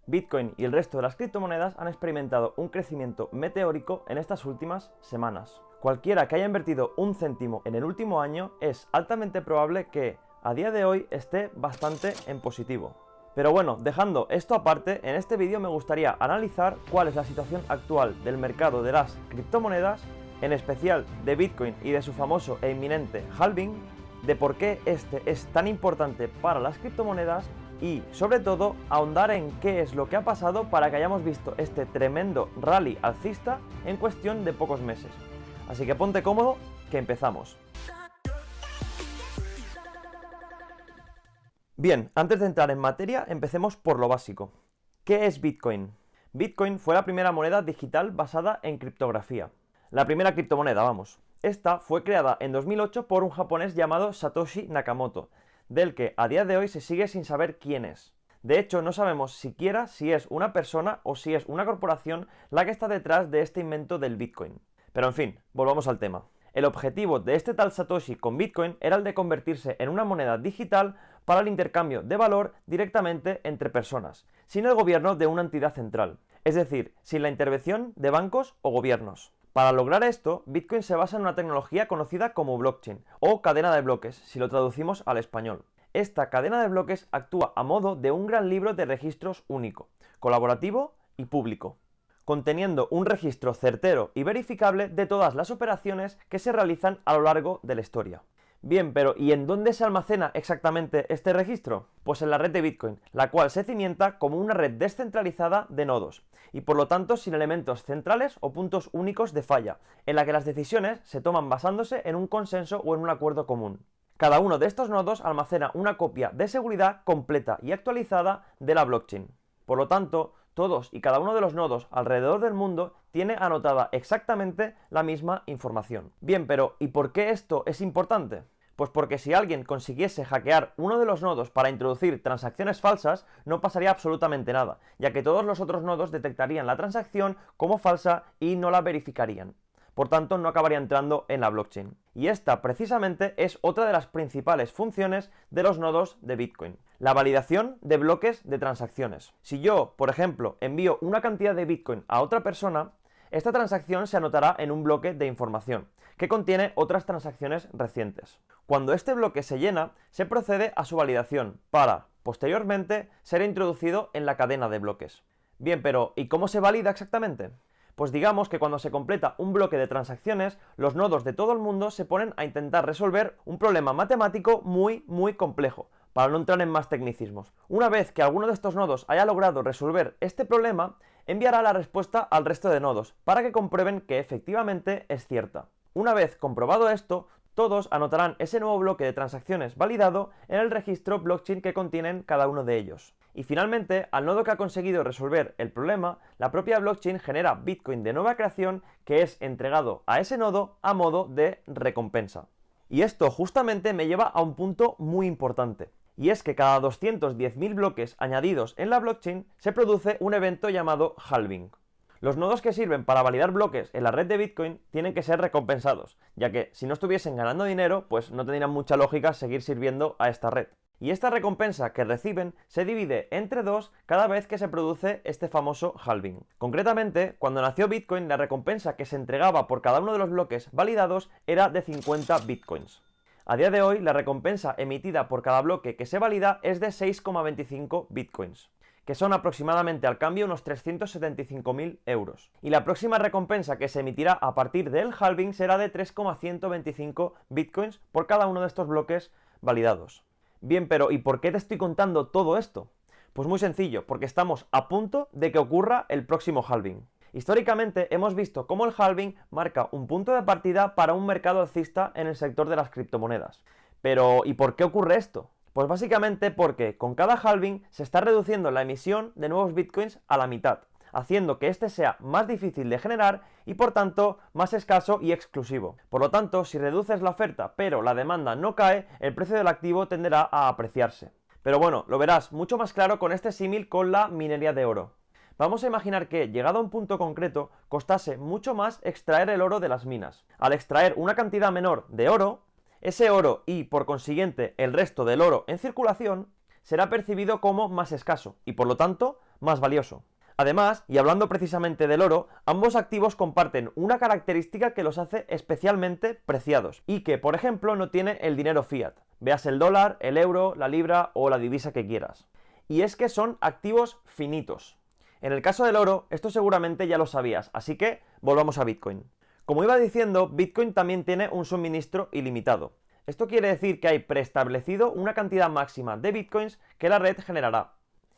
Bitcoin y el resto de las criptomonedas han experimentado un crecimiento meteórico en estas últimas semanas. Cualquiera que haya invertido un céntimo en el último año es altamente probable que a día de hoy esté bastante en positivo. Pero bueno, dejando esto aparte, en este vídeo me gustaría analizar cuál es la situación actual del mercado de las criptomonedas, en especial de Bitcoin y de su famoso e inminente halving, de por qué este es tan importante para las criptomonedas y, sobre todo, ahondar en qué es lo que ha pasado para que hayamos visto este tremendo rally alcista en cuestión de pocos meses. Así que ponte cómodo, que empezamos. Bien, antes de entrar en materia, empecemos por lo básico. ¿Qué es Bitcoin? Bitcoin fue la primera moneda digital basada en criptografía. La primera criptomoneda, vamos. Esta fue creada en 2008 por un japonés llamado Satoshi Nakamoto, del que a día de hoy se sigue sin saber quién es. De hecho, no sabemos siquiera si es una persona o si es una corporación la que está detrás de este invento del Bitcoin. Pero en fin, volvamos al tema. El objetivo de este tal Satoshi con Bitcoin era el de convertirse en una moneda digital para el intercambio de valor directamente entre personas, sin el gobierno de una entidad central, es decir, sin la intervención de bancos o gobiernos. Para lograr esto, Bitcoin se basa en una tecnología conocida como blockchain, o cadena de bloques, si lo traducimos al español. Esta cadena de bloques actúa a modo de un gran libro de registros único, colaborativo y público, conteniendo un registro certero y verificable de todas las operaciones que se realizan a lo largo de la historia. Bien, pero ¿y en dónde se almacena exactamente este registro? Pues en la red de Bitcoin, la cual se cimienta como una red descentralizada de nodos, y por lo tanto sin elementos centrales o puntos únicos de falla, en la que las decisiones se toman basándose en un consenso o en un acuerdo común. Cada uno de estos nodos almacena una copia de seguridad completa y actualizada de la blockchain. Por lo tanto, todos y cada uno de los nodos alrededor del mundo tiene anotada exactamente la misma información. Bien, pero ¿y por qué esto es importante? Pues porque si alguien consiguiese hackear uno de los nodos para introducir transacciones falsas, no pasaría absolutamente nada, ya que todos los otros nodos detectarían la transacción como falsa y no la verificarían. Por tanto, no acabaría entrando en la blockchain. Y esta, precisamente, es otra de las principales funciones de los nodos de Bitcoin: la validación de bloques de transacciones. Si yo, por ejemplo, envío una cantidad de Bitcoin a otra persona, esta transacción se anotará en un bloque de información, que contiene otras transacciones recientes. Cuando este bloque se llena, se procede a su validación, para, posteriormente, ser introducido en la cadena de bloques. Bien, pero ¿y cómo se valida exactamente? Pues digamos que cuando se completa un bloque de transacciones, los nodos de todo el mundo se ponen a intentar resolver un problema matemático muy complejo, para no entrar en más tecnicismos. Una vez que alguno de estos nodos haya logrado resolver este problema, enviará la respuesta al resto de nodos, para que comprueben que efectivamente es cierta. Una vez comprobado esto, todos anotarán ese nuevo bloque de transacciones validado en el registro blockchain que contienen cada uno de ellos. Y finalmente, al nodo que ha conseguido resolver el problema, la propia blockchain genera Bitcoin de nueva creación que es entregado a ese nodo a modo de recompensa. Y esto justamente me lleva a un punto muy importante, y es que cada 210.000 bloques añadidos en la blockchain se produce un evento llamado halving. Los nodos que sirven para validar bloques en la red de Bitcoin tienen que ser recompensados, ya que si no estuviesen ganando dinero, pues no tendría mucha lógica seguir sirviendo a esta red. Y esta recompensa que reciben se divide entre dos cada vez que se produce este famoso halving. Concretamente, cuando nació Bitcoin, la recompensa que se entregaba por cada uno de los bloques validados era de 50 Bitcoins. A día de hoy, la recompensa emitida por cada bloque que se valida es de 6,25 Bitcoins, que son aproximadamente al cambio unos 375.000 euros. Y la próxima recompensa que se emitirá a partir del halving será de 3,125 Bitcoins por cada uno de estos bloques validados. Bien, pero ¿y por qué te estoy contando todo esto? Pues muy sencillo, porque estamos a punto de que ocurra el próximo halving. Históricamente hemos visto cómo el halving marca un punto de partida para un mercado alcista en el sector de las criptomonedas. Pero ¿y por qué ocurre esto? Pues básicamente porque con cada halving se está reduciendo la emisión de nuevos bitcoins a la mitad, haciendo que este sea más difícil de generar y por tanto más escaso y exclusivo. Por lo tanto, si reduces la oferta pero la demanda no cae, el precio del activo tenderá a apreciarse. Pero bueno, lo verás mucho más claro con este símil con la minería de oro. Vamos a imaginar que, llegado a un punto concreto, costase mucho más extraer el oro de las minas. Al extraer una cantidad menor de oro, ese oro y, por consiguiente, el resto del oro en circulación, será percibido como más escaso y, por lo tanto, más valioso. Además, y hablando precisamente del oro, ambos activos comparten una característica que los hace especialmente preciados y que, por ejemplo, no tiene el dinero fiat, veas el dólar, el euro, la libra o la divisa que quieras. Y es que son activos finitos. En el caso del oro, esto seguramente ya lo sabías, así que volvamos a Bitcoin. Como iba diciendo, Bitcoin también tiene un suministro ilimitado. Esto quiere decir que hay preestablecido una cantidad máxima de Bitcoins que la red generará.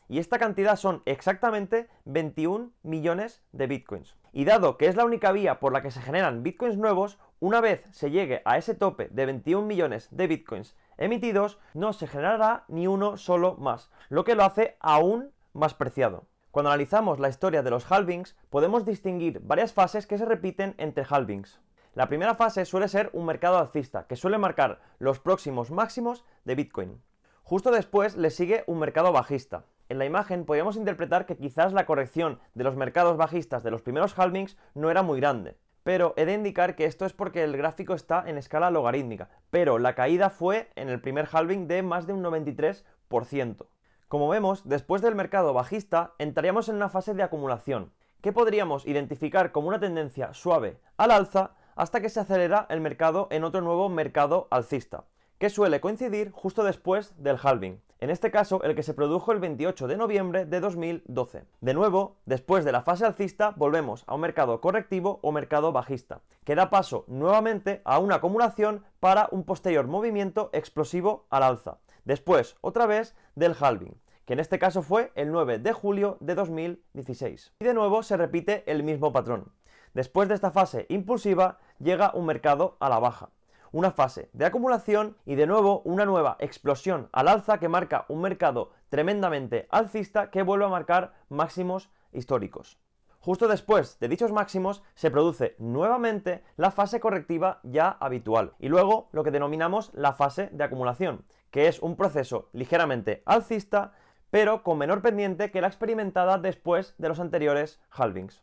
Y esta cantidad son exactamente 21 millones de Bitcoins. Y dado que es la única vía por la que se generan Bitcoins nuevos, una vez se llegue a ese tope de 21 millones de Bitcoins emitidos, no se generará ni uno solo más, lo que lo hace aún más preciado. Cuando analizamos la historia de los halvings, podemos distinguir varias fases que se repiten entre halvings. La primera fase suele ser un mercado alcista, que suele marcar los próximos máximos de Bitcoin. Justo después le sigue un mercado bajista. En la imagen podríamos interpretar que quizás la corrección de los mercados bajistas de los primeros halvings no era muy grande, pero he de indicar que esto es porque el gráfico está en escala logarítmica, pero la caída fue en el primer halving de más de un 93%. Como vemos, después del mercado bajista entraríamos en una fase de acumulación, que podríamos identificar como una tendencia suave al alza hasta que se acelera el mercado en otro nuevo mercado alcista, que suele coincidir justo después del halving, en este caso el que se produjo el 28 de noviembre de 2012. De nuevo, después de la fase alcista, volvemos a un mercado correctivo o mercado bajista, que da paso nuevamente a una acumulación para un posterior movimiento explosivo al alza, después otra vez del halving, que en este caso fue el 9 de julio de 2016. Y de nuevo se repite el mismo patrón. Después de esta fase impulsiva llega un mercado a la baja, una fase de acumulación y de nuevo una nueva explosión al alza que marca un mercado tremendamente alcista que vuelve a marcar máximos históricos. Justo después de dichos máximos se produce nuevamente la fase correctiva ya habitual y luego lo que denominamos la fase de acumulación, que es un proceso ligeramente alcista pero con menor pendiente que la experimentada después de los anteriores halvings.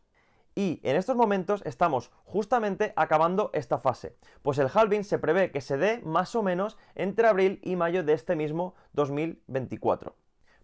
Y en estos momentos estamos justamente acabando esta fase, pues el halving se prevé que se dé más o menos entre abril y mayo de este mismo 2024.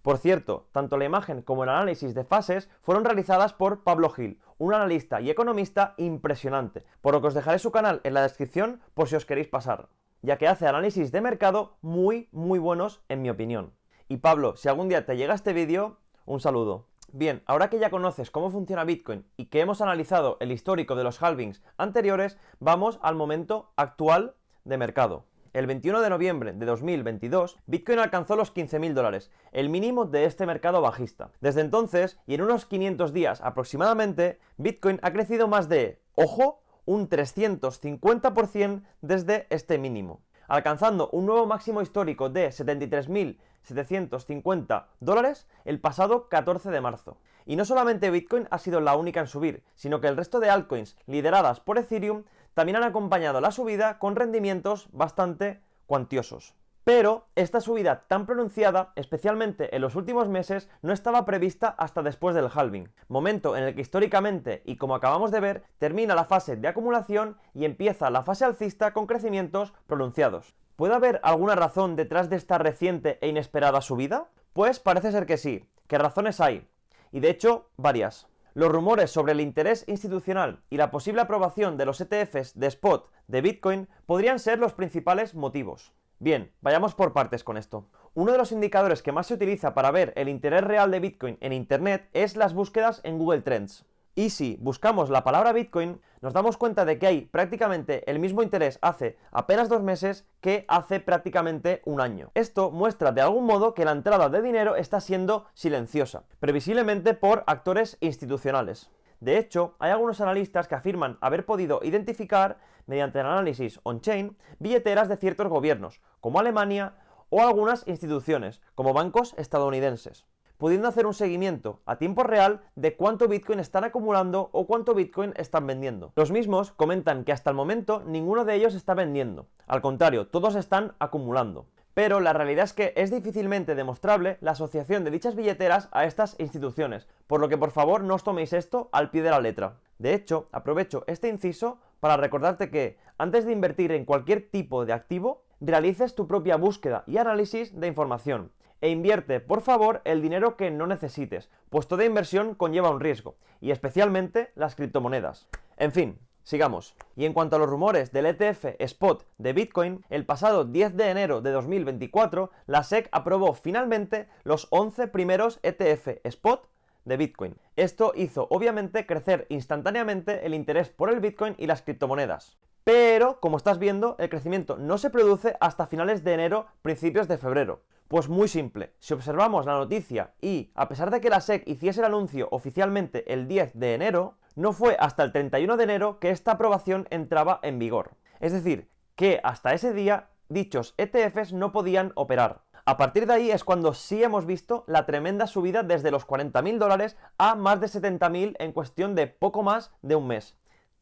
Por cierto, tanto la imagen como el análisis de fases fueron realizadas por Pablo Gil, un analista y economista impresionante, por lo que os dejaré su canal en la descripción por si os queréis pasar, ya que hace análisis de mercado muy buenos en mi opinión. Y Pablo, si algún día te llega este vídeo, un saludo. Bien, ahora que ya conoces cómo funciona Bitcoin y que hemos analizado el histórico de los halvings anteriores, vamos al momento actual de mercado. El 21 de noviembre de 2022, Bitcoin alcanzó los $15.000, el mínimo de este mercado bajista. Desde entonces, y en unos 500 días aproximadamente, Bitcoin ha crecido más de, ojo, un 350% desde este mínimo, alcanzando un nuevo máximo histórico de $73.750 el pasado 14 de marzo. Y no solamente Bitcoin ha sido la única en subir, sino que el resto de altcoins lideradas por Ethereum también han acompañado la subida con rendimientos bastante cuantiosos. Pero esta subida tan pronunciada, especialmente en los últimos meses, no estaba prevista hasta después del halving, momento en el que históricamente, y como acabamos de ver, termina la fase de acumulación y empieza la fase alcista con crecimientos pronunciados. ¿Puede haber alguna razón detrás de esta reciente e inesperada subida? Pues parece ser que sí, que razones hay, y de hecho, varias. Los rumores sobre el interés institucional y la posible aprobación de los ETFs de spot de Bitcoin podrían ser los principales motivos. Bien, vayamos por partes con esto. Uno de los indicadores que más se utiliza para ver el interés real de Bitcoin en Internet es las búsquedas en Google Trends. Y si buscamos la palabra Bitcoin, nos damos cuenta de que hay prácticamente el mismo interés hace apenas 2 meses que hace prácticamente un año. Esto muestra de algún modo que la entrada de dinero está siendo silenciosa, previsiblemente por actores institucionales. De hecho, hay algunos analistas que afirman haber podido identificar, mediante el análisis on-chain, billeteras de ciertos gobiernos, como Alemania, o algunas instituciones, como bancos estadounidenses, pudiendo hacer un seguimiento a tiempo real de cuánto Bitcoin están acumulando o cuánto Bitcoin están vendiendo. Los mismos comentan que hasta el momento ninguno de ellos está vendiendo, al contrario, todos están acumulando. Pero la realidad es que es difícilmente demostrable la asociación de dichas billeteras a estas instituciones, por lo que por favor no os toméis esto al pie de la letra. De hecho, aprovecho este inciso para recordarte que, antes de invertir en cualquier tipo de activo, realices tu propia búsqueda y análisis de información. e invierte, por favor, el dinero que no necesites, pues toda inversión conlleva un riesgo, y especialmente las criptomonedas. En fin, sigamos. Y en cuanto a los rumores del ETF Spot de Bitcoin, el pasado 10 de enero de 2024, la SEC aprobó finalmente los 11 primeros ETF Spot de Bitcoin. Esto hizo obviamente crecer instantáneamente el interés por el Bitcoin y las criptomonedas. Pero, como estás viendo, el crecimiento no se produce hasta finales de enero, principios de febrero. Pues muy simple, si observamos la noticia y, a pesar de que la SEC hiciese el anuncio oficialmente el 10 de enero, no fue hasta el 31 de enero que esta aprobación entraba en vigor. Es decir, que hasta ese día dichos ETFs no podían operar. A partir de ahí es cuando sí hemos visto la tremenda subida desde los $40.000 a más de 70.000 en cuestión de poco más de un mes.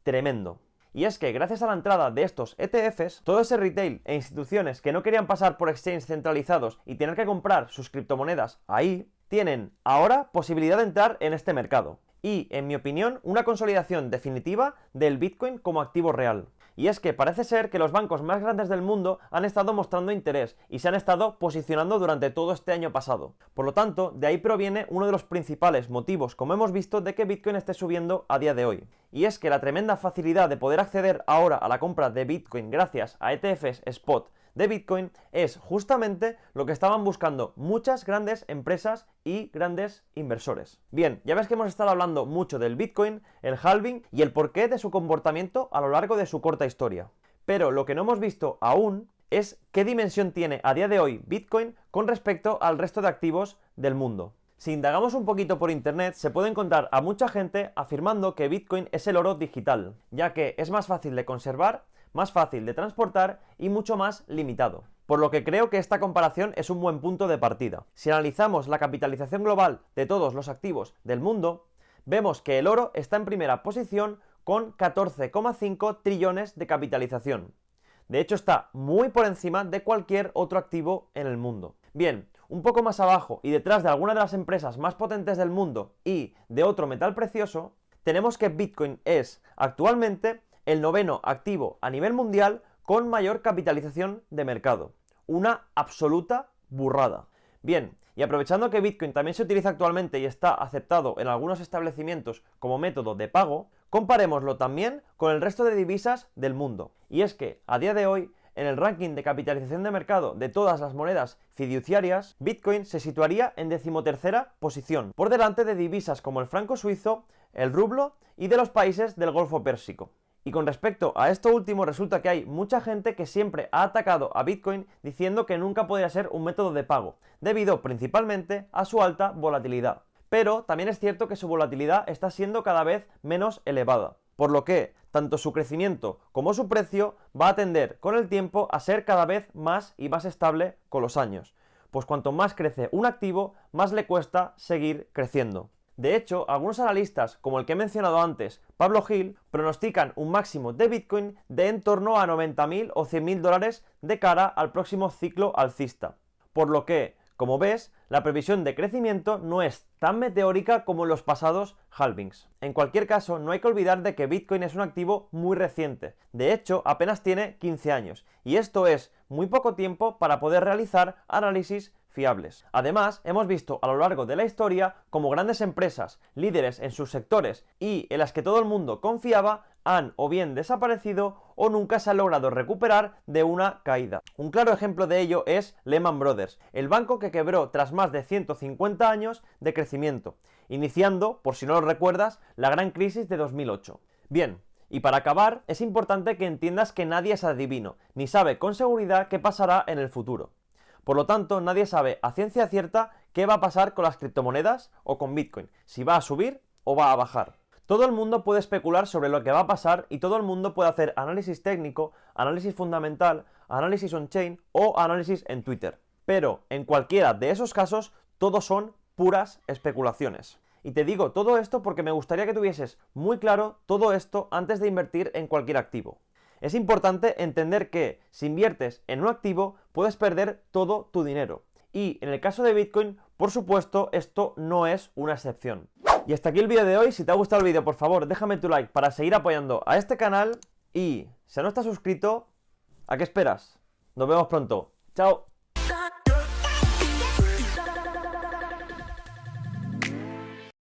Tremendo. Y es que gracias a la entrada de estos ETFs, todo ese retail e instituciones que no querían pasar por exchanges centralizados y tener que comprar sus criptomonedas ahí, tienen ahora posibilidad de entrar en este mercado. Y, en mi opinión, una consolidación definitiva del Bitcoin como activo real. Y es que parece ser que los bancos más grandes del mundo han estado mostrando interés y se han estado posicionando durante todo este año pasado. Por lo tanto, de ahí proviene uno de los principales motivos, como hemos visto, de que Bitcoin esté subiendo a día de hoy. Y es que la tremenda facilidad de poder acceder ahora a la compra de Bitcoin gracias a ETFs Spot de Bitcoin es justamente lo que estaban buscando muchas grandes empresas y grandes inversores. Bien, ya ves que hemos estado hablando mucho del Bitcoin, el halving y el porqué de su comportamiento a lo largo de su corta historia. Pero lo que no hemos visto aún es qué dimensión tiene a día de hoy Bitcoin con respecto al resto de activos del mundo. Si indagamos un poquito por internet, se puede encontrar a mucha gente afirmando que Bitcoin es el oro digital, ya que es más fácil de conservar, más fácil de transportar y mucho más limitado. Por lo que creo que esta comparación es un buen punto de partida. Si analizamos la capitalización global de todos los activos del mundo, vemos que el oro está en primera posición con 14,5 trillones de capitalización. De hecho, está muy por encima de cualquier otro activo en el mundo. Bien, un poco más abajo y detrás de alguna de las empresas más potentes del mundo y de otro metal precioso, tenemos que Bitcoin es actualmente el noveno activo a nivel mundial con mayor capitalización de mercado. Una absoluta burrada. Bien, y aprovechando que Bitcoin también se utiliza actualmente y está aceptado en algunos establecimientos como método de pago, comparémoslo también con el resto de divisas del mundo. Y es que, a día de hoy, en el ranking de capitalización de mercado de todas las monedas fiduciarias, Bitcoin se situaría en 13ª posición, por delante de divisas como el franco suizo, el rublo y de los países del Golfo Pérsico. Y con respecto a esto último, resulta que hay mucha gente que siempre ha atacado a Bitcoin diciendo que nunca podría ser un método de pago, debido principalmente a su alta volatilidad. Pero también es cierto que su volatilidad está siendo cada vez menos elevada, por lo que tanto su crecimiento como su precio va a tender con el tiempo a ser cada vez más y más estable con los años, pues cuanto más crece un activo, más le cuesta seguir creciendo. De hecho, algunos analistas, como el que he mencionado antes, Pablo Gil, pronostican un máximo de Bitcoin de en torno a 90.000 o 100.000 dólares de cara al próximo ciclo alcista. Por lo que, como ves, la previsión de crecimiento no es tan meteórica como en los pasados halvings. En cualquier caso, no hay que olvidar de que Bitcoin es un activo muy reciente. De hecho, apenas tiene 15 años. Y esto es muy poco tiempo para poder realizar análisis fiables. Además, hemos visto a lo largo de la historia como grandes empresas, líderes en sus sectores y en las que todo el mundo confiaba, han o bien desaparecido o nunca se ha logrado recuperar de una caída. Un claro ejemplo de ello es Lehman Brothers, el banco que quebró tras más de 150 años de crecimiento, iniciando, por si no lo recuerdas, la gran crisis de 2008. Bien, y para acabar, es importante que entiendas que nadie es adivino, ni sabe con seguridad qué pasará en el futuro. Por lo tanto, nadie sabe a ciencia cierta qué va a pasar con las criptomonedas o con Bitcoin, si va a subir o va a bajar. Todo el mundo puede especular sobre lo que va a pasar y todo el mundo puede hacer análisis técnico, análisis fundamental, análisis on-chain o análisis en Twitter. Pero en cualquiera de esos casos, todos son puras especulaciones. Y te digo todo esto porque me gustaría que tuvieses muy claro todo esto antes de invertir en cualquier activo. Es importante entender que si inviertes en un activo puedes perder todo tu dinero. Y en el caso de Bitcoin, por supuesto, esto no es una excepción. Y hasta aquí el vídeo de hoy. Si te ha gustado el vídeo, por favor, déjame tu like para seguir apoyando a este canal. Y si no estás suscrito, ¿a qué esperas? Nos vemos pronto. ¡Chao!